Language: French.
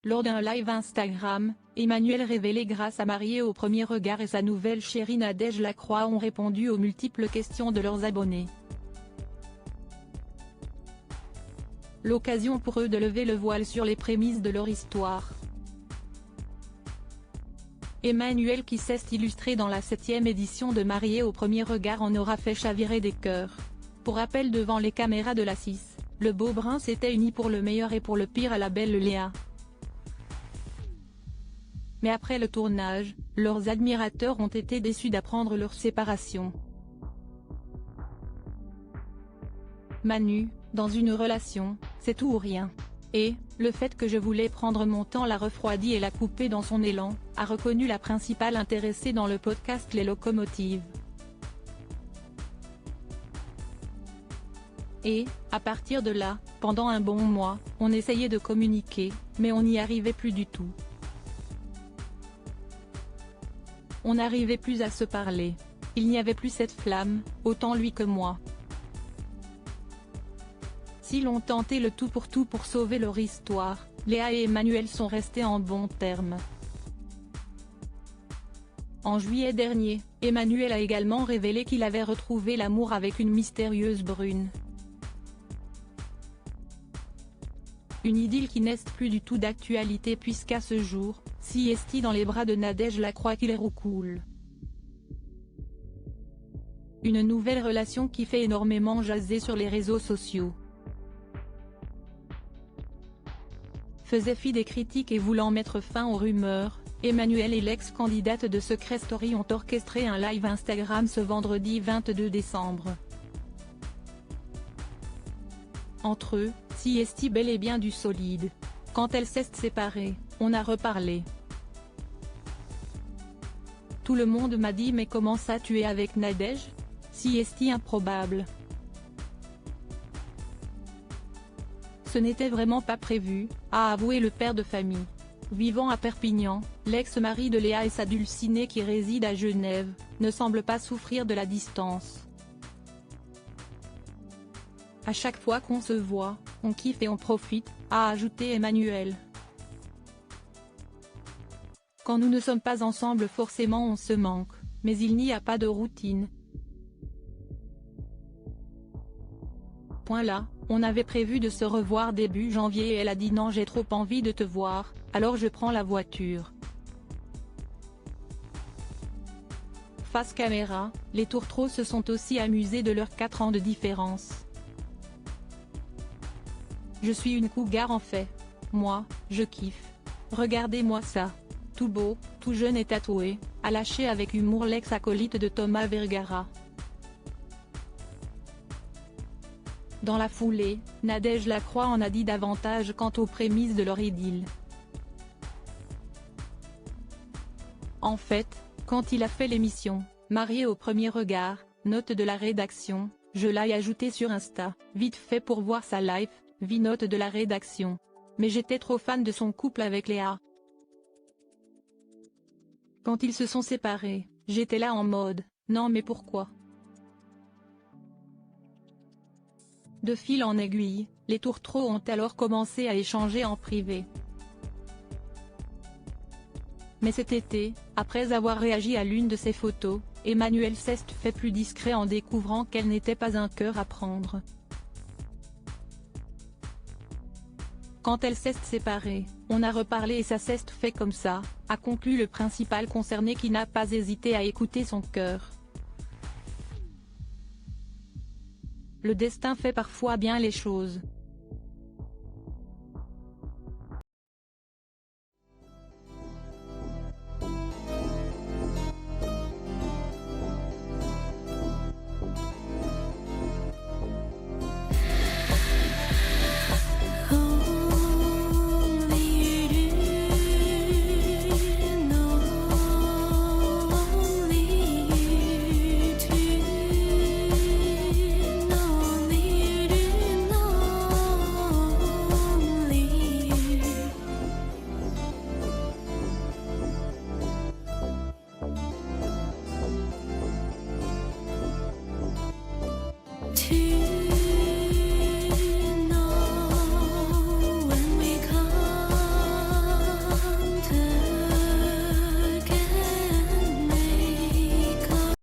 Lors d'un live Instagram, Emmanuel révélé grâce à Marié au premier regard et sa nouvelle chérie Nadège Lacroix ont répondu aux multiples questions de leurs abonnés. L'occasion pour eux de lever le voile sur les prémices de leur histoire. Emmanuel qui s'est illustré dans la 7e édition de Marié au premier regard en aura fait chavirer des cœurs. Pour rappel, devant les caméras de la 6, le beau brun s'était uni pour le meilleur et pour le pire à la belle Léa. Mais après le tournage, leurs admirateurs ont été déçus d'apprendre leur séparation. Manu, dans une relation, c'est tout ou rien. Et, le fait que je voulais prendre mon temps l'a refroidi et l'a coupé dans son élan, a reconnu la principale intéressée dans le podcast Les Locomotives. Et, à partir de là, pendant un bon mois, on essayait de communiquer, mais on n'y arrivait plus du tout. On n'arrivait plus à se parler. Il n'y avait plus cette flamme, autant lui que moi. S'ils ont tenté le tout pour sauver leur histoire, Léa et Emmanuel sont restés en bons termes. En juillet dernier, Emmanuel a également révélé qu'il avait retrouvé l'amour avec une mystérieuse brune. Une idylle qui n'est plus du tout d'actualité puisqu'à ce jour, c'est dans les bras de Nadège Lacroix qu'il roucoule. Une nouvelle relation qui fait énormément jaser sur les réseaux sociaux. Faisait fi des critiques et voulant mettre fin aux rumeurs, Emmanuel et l'ex-candidate de Secret Story ont orchestré un live Instagram ce vendredi 22 décembre. Entre eux, c'est bel et bien du solide. Quand elle s'est séparée, on a reparlé. Tout le monde m'a dit mais comment ça tu es avec Nadège? C'est improbable. Ce n'était vraiment pas prévu, a avoué le père de famille. Vivant à Perpignan, l'ex-mari de Léa et sa dulcinée qui réside à Genève, ne semble pas souffrir de la distance. À chaque fois qu'on se voit, on kiffe et on profite, a ajouté Emmanuel. Quand nous ne sommes pas ensemble forcément on se manque, mais il n'y a pas de routine. Point là, on avait prévu de se revoir début janvier et elle a dit non j'ai trop envie de te voir, alors je prends la voiture. Face caméra, les tourtereaux se sont aussi amusés de leurs 4 ans de différence. Je suis une cougar en fait. Moi, je kiffe. Regardez-moi ça. Tout beau, tout jeune et tatoué, a lâché avec humour l'ex-acolyte de Thomas Vergara. Dans la foulée, Nadège Lacroix en a dit davantage quant aux prémices de leur idylle. En fait, quand il a fait l'émission, Marié au premier regard, note de la rédaction, je l'ai ajouté sur Insta, vite fait pour voir sa life, vie note de la rédaction. Mais j'étais trop fan de son couple avec Léa. Quand ils se sont séparés, j'étais là en mode, non mais pourquoi? De fil en aiguille, les tourtereaux ont alors commencé à échanger en privé. Mais cet été, après avoir réagi à l'une de ses photos, Emmanuel s'est fait plus discret en découvrant qu'elle n'était pas un cœur à prendre. Quand elle s'est séparée, on a reparlé et ça s'est fait comme ça, a conclu le principal concerné qui n'a pas hésité à écouter son cœur. Le destin fait parfois bien les choses.